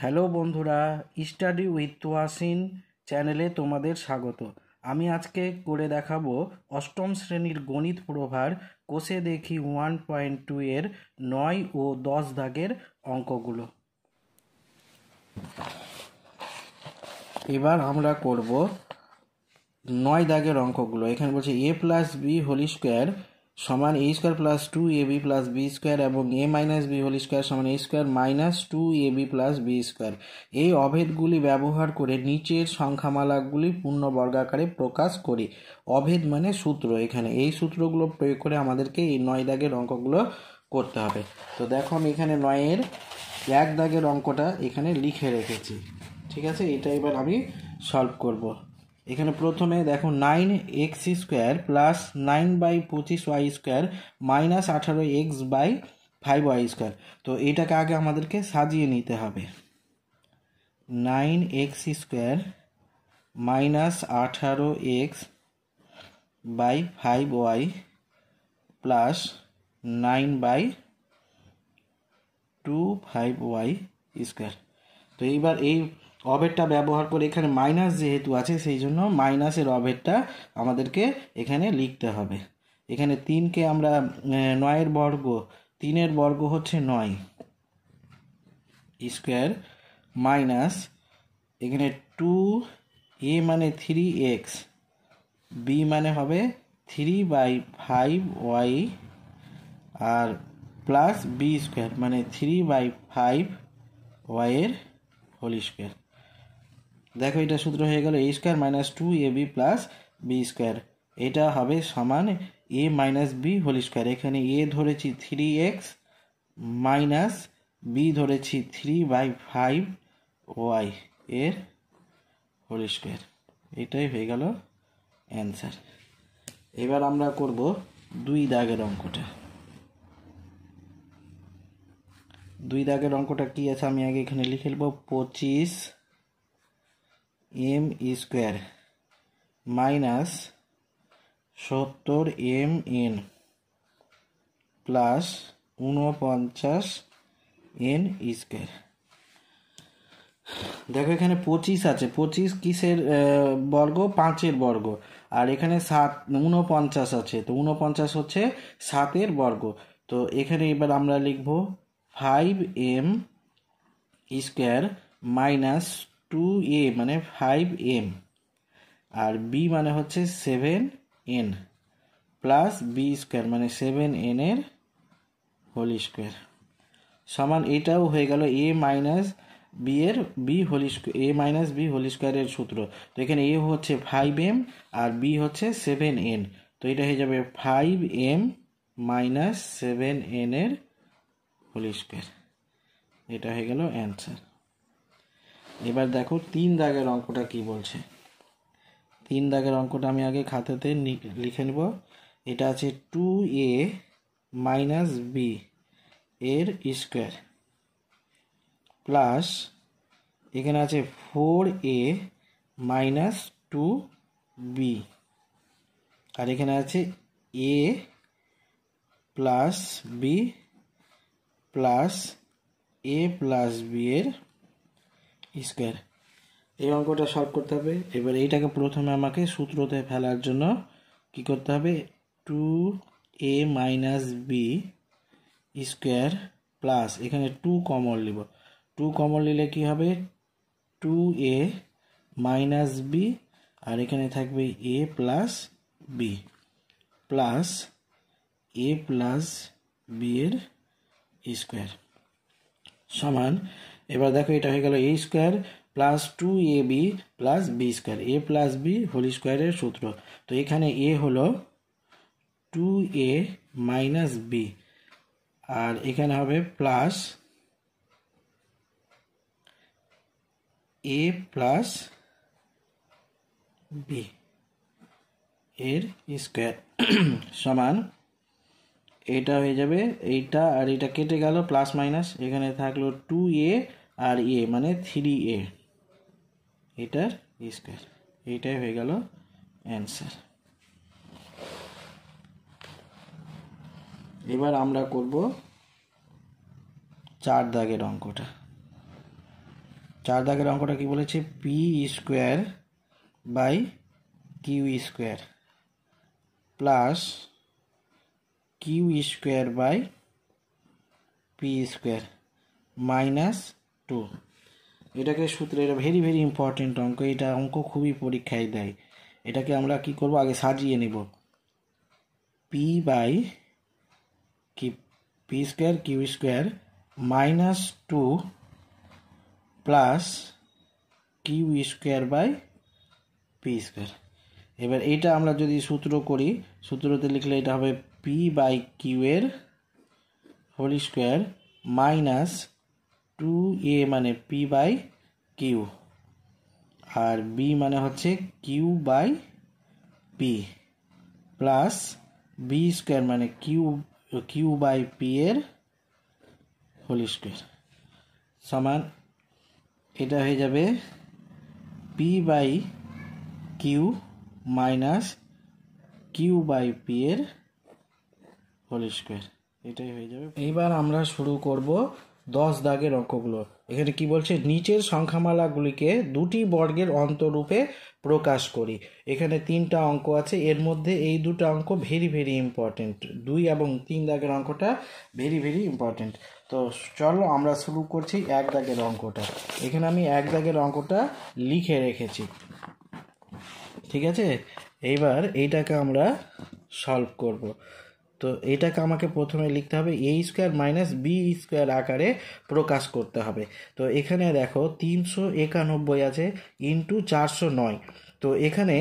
Hello বন্ধুরা, study with Toyasin চ্যানেলে তোমাদের স্বাগত। আমি আজকে করে দেখাবো অষ্টম শ্রেণীর গণিত প্রভার কোষে দেখি 1.2 এর 9 ও 10 দাগের অঙ্কগুলো। এবার আমরা করব 9 দাগের অঙ্কগুলো। এখানে বলছে a plus B whole square সমান a square plus 2ab plus B square এবং a minus B whole square সমান a square minus 2ab plus B square. এই অভেদগুলি ব্যবহার করে নিচের সংখ্যামালাগুলি পূর্ণ বর্গাকারে প্রকাশ করি। অভেদ মানে সূত্র। এখানে এই সূত্রগুলো প্রয়োগ করে আমাদেরকে এই 9 দাগের অঙ্কগুলো করতে হবে। তো দেখো আমি এখানে 9-এর 1 দাগের অঙ্কটা এখানে লিখে রেখেছি। ঠিক আছে, এটা এবার আমি সলভ করব। এখানে প্রথমে দেখো 9x square plus 9/25y square minus 18x by 5y square. তো এটাকে আগে আমাদেরকে সাজিয়ে নিতে হবে। 9x square minus 18x by 5y plus 9/25y square. তো এইবার এই অভেদটা ব্যবহার করে এখানে মাইনাস যেহেতু আছে সেই জন্য মাইনাসের অভেদটা আমাদেরকে এখানে লিখতে হবে। এখানে 3কে আমরা 9-এর বর্গ, 3-এর বর্গ হচ্ছে 9 স্কোয়ার মাইনাস এখানে 2a মানে 3x, b মানে হবে 3/5y আর প্লাস বি স্কোয়ার মানে 3/5y এর হোল স্কোয়ার। দেখো এটা সূত্র হয়ে গেল a square minus 2ab plus B square. এটা হবে সমান a minus B whole square. এখানে a ধরেছি 3x মাইনাস b ধরেছি 3/5y এর হোল স্কোয়ার। এটাই হয়ে গেল অ্যান্সার। এবার আমরা করব 2 দাগের অঙ্কটা। 2 দাগের অঙ্কটা কি আছে আমি আগে এখানে লিখে নেব। 25m square minus 70mn plus 49n square. দেখো এখানে 25 আছে, 25 কিসের বর্গ? 5-এর বর্গ। আর এখানে 49 আছে, তো 49 হচ্ছে 7-এর বর্গ। তো এখানে এবার আমরা লিখব 5m স্কোয়ার মাইনাস 2a মানে 5m আর b মানে হচ্ছে 7n প্লাস বি স্কোয়ার মানে 7n এর হোল স্কোয়ার সমান এটাও হয়ে গেল a মাইনাস বি এর B whole square, a minus B whole স্কোয়ারের সূত্র। তো এখানে a হচ্ছে 5m আর b হচ্ছে 7n। তো এটা হয়ে যাবে 5m মাইনাস 7n এর হোল স্কোয়ার। এটা হয়ে গেল অ্যান্সার। এবার দেখো 3 দাগের অঙ্কটা কি বলছে। 3 দাগের অঙ্কটা আমি আগে খাতাতে লিখে নেব। এটা আছে 2a মাইনাস বি এর স্কোয়ার প্লাস এখানে আছে 4a মাইনাস 2b আর এখানে আছে a plus B plus a plus B এর স্কোয়ার। এই অঙ্কটা সলভ করতে হবে। এবার এইটাকে প্রথমে আমাকে সূত্রতে ফেলার জন্য কি করতে হবে? 2a minus B square plus এখানে 2 কমন নিব। 2 কমন নিলে কি হবে? 2a মাইনাস বি আর এখানে থাকবে a plus B plus a plus B এর স্কোয়ার সমান। এবার দেখো এটা হয়ে গেল a square plus 2ab plus B square, a plus B whole স্কোয়ারের সূত্র। তো এখানে a হলো 2a মাইনাস বি আর এখানে হবে প্লাস a প্লাস বি এর স্কোয়ার সমান এটা হয়ে যাবে এইটা আর এটা কেটে গেল প্লাস মাইনাস, এখানে থাকলো 2a আর a মানে 3a এটার স্কোয়ার। এইটাই হয়ে গেল অ্যান্সার। এবার আমরা করব 4 দাগের অঙ্কটা। 4 দাগের অঙ্কটা কি বলেছে, P square by Q square plus Q square by P square minus 2। এটাকে সূত্রে, এটা ভেরি ভেরি ইম্পর্টেন্ট অঙ্ক, এটা অঙ্ক খুবই পরীক্ষায় দেয়। এটাকে আমরা কি করব, আগে সাজিয়ে নেব। পি বাই কি P square Q square minus 2 plus Q square by P square. এবার এইটা আমরা যদি সূত্র করি, সূত্রতে লিখলে এটা হবে পি বাই কিউ এর হোল স্কোয়ার মাইনাস 2a মানে পি বাই কিউ, আর বি মানে হচ্ছে Q by P, plus B square মানে কিউ বাই পি এর হোল স্কোয়ার সমান, এটা হয়ে যাবে P by Q minus Q by P এর হোল স্কোয়ার, এটাই হয়ে যাবে। এইবার আমরা শুরু করব 10 দাগের অঙ্কগুলো। এখানে কি বলছে, নিচের সংখ্যামালাগুলিকে দুটি বর্গের অন্তরূপে প্রকাশ করি। এখানে 3টা অঙ্ক আছে, এর মধ্যে এই 2টা অঙ্ক ভেরি ভেরি ইম্পর্টেন্ট। 2 এবং 3 দাগের অঙ্কটা ভেরি ভেরি ইম্পর্টেন্ট। তো চলো আমরা শুরু করছি 1 দাগের অঙ্কটা। এখানে আমি 1 দাগের অঙ্কটা লিখে রেখেছি, ঠিক আছে। এইবার এইটাকে আমরা সলভ করব। তো এটাকে আমাকে প্রথমে লিখতে হবে এ স্কোয়ার মাইনাস বি স্কোয়ার আকারে প্রকাশ করতে হবে। তো এখানে দেখো 391 আছে ইন্টু 409। তো এখানে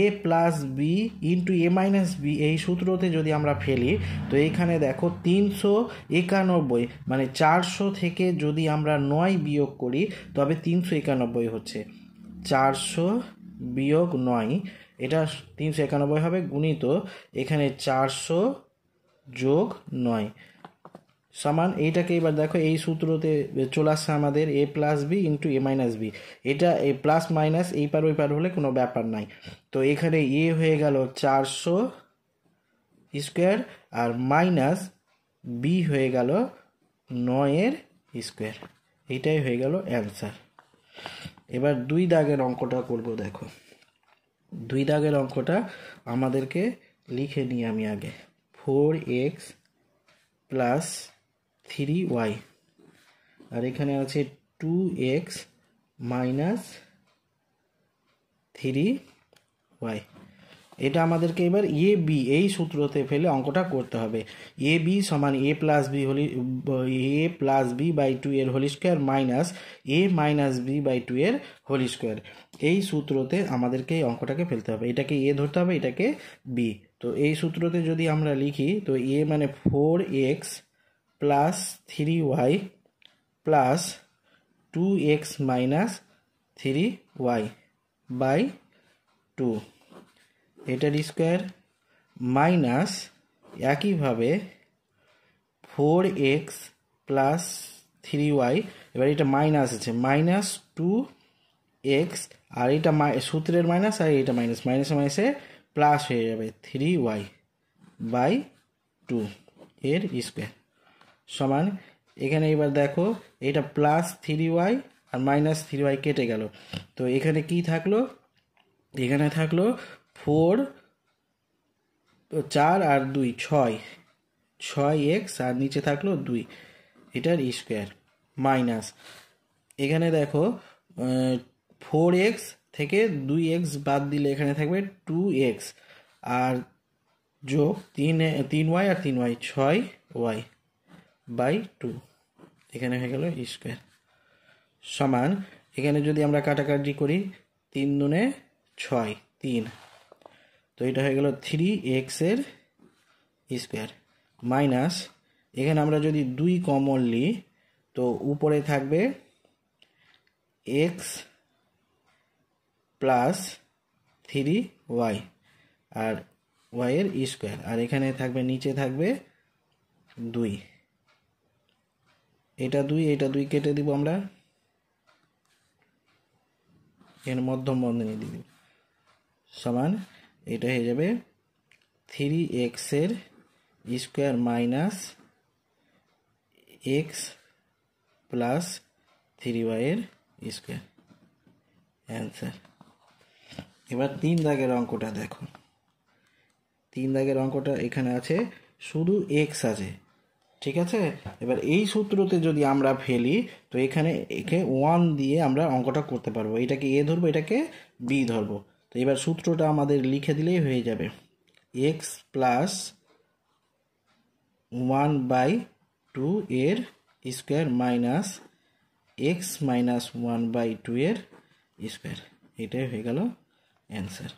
এ প্লাস বি ইন্টু এ মাইনাস বি এই সূত্রতে যদি আমরা ফেলি, তো এইখানে দেখো 391 মানে 400 থেকে যদি আমরা 9 বিয়োগ করি তবে 391 হচ্ছে। 400 বিয়োগ 9, এটা 391 হবে, গুণিত এখানে 400 যোগ 9 সমান, এইটাকে এবার দেখো এই সূত্রতে চলে আসছে আমাদের এ প্লাস বি ইন্টু এ মাইনাস বি। এটা এ প্লাস মাইনাস এই পার ওই পার হলে কোনো ব্যাপার নাই। তো এখানে এ হয়ে গেল 400 স্কোয়ার আর মাইনাস বি হয়ে গেল 9 স্কোয়ার। এইটাই হয়ে গেল অ্যান্সার। এবার 2 দাগের অঙ্কটা করব। দেখো 2 দাগের অঙ্কটা আমাদেরকে লিখে নিই আমি আগে। 4x প্লাস 3y আর এখানে আছে 2x মাইনাস 3y। এটা আমাদেরকে এবার এ বি এই সূত্রতে ফেলে অঙ্কটা করতে হবে। এ বি সমান এ প্লাস বি বাই 2 এর whole square minus A minus B by 2 এর হোল স্কোয়ার, এই সূত্রতে আমাদেরকে এই অঙ্কটাকে ফেলতে হবে। এটাকে এ ধরতে হবে, এটাকে বি। তো এই সূত্রতে যদি আমরা লিখি, তো এ মানে 4x plus 3y plus 2x minus 3y by 2, এটার স্কোয়ার মাইনাস একইভাবে 4x প্লাস 3y, এবার এটা মাইনাস আছে, মাইনাস 2x আর এটা সূত্রের মাইনাস আর এটা মাইনাস, মাইনাসে মাইনাসে প্লাস হয়ে যাবে 3y বাই 2 এর স্কোয়ার সমান। এখানে এবার দেখো এটা প্লাস 3y আর মাইনাস 3y কেটে গেল। তো এখানে কি থাকলো, এখানে থাকলো 4 4 আর 2 6x আর নিচে থাকলো 2, এটার স্কোয়ার মাইনাস এখানে দেখো 4x থেকে 2x বাদ দিলে এখানে থাকবে 2x আর যোগ 3y R 3y 6y by 2, এখানে হয়ে গেল স্কোয়ার সমান। এখানে যদি আমরা কাটাকাটি করি 3 দুনে 6 3, তো এটা হয়ে গেল 3x এর স্কোয়ার মাইনাস এখানে আমরা যদি 2 কমন নিই তো উপরে থাকবে x প্লাস 3y আর y এর স্কোয়ার, আর এখানে থাকবে নিচে থাকবে 2, এটা 2 এটা 2 কেটে দিব আমরা, এর মধ্যম বন্ধনী দিব সমান, এটা হয়ে যাবে 3x এর square minus x plus 3y এর স্কোয়ার অ্যান্সার। এবার 3 দাগের অঙ্কটা দেখো। 3 দাগের অঙ্কটা এখানে আছে শুধু এক্স আছে, ঠিক আছে। এবার এই সূত্রতে যদি আমরা ফেলি তো এখানে একে 1 দিয়ে আমরা অঙ্কটা করতে পারবো। এটাকে এ ধরবো, এটাকে বি ধরবো। তো এবার সূত্রটা আমাদের লিখে দিলেই হয়ে যাবে এক্স প্লাস 1/2 এর স্কোয়ার মাইনাস এক্স মাইনাস 1/2 এর স্কোয়ার। এটাই হয়ে গেল অ্যান্সার।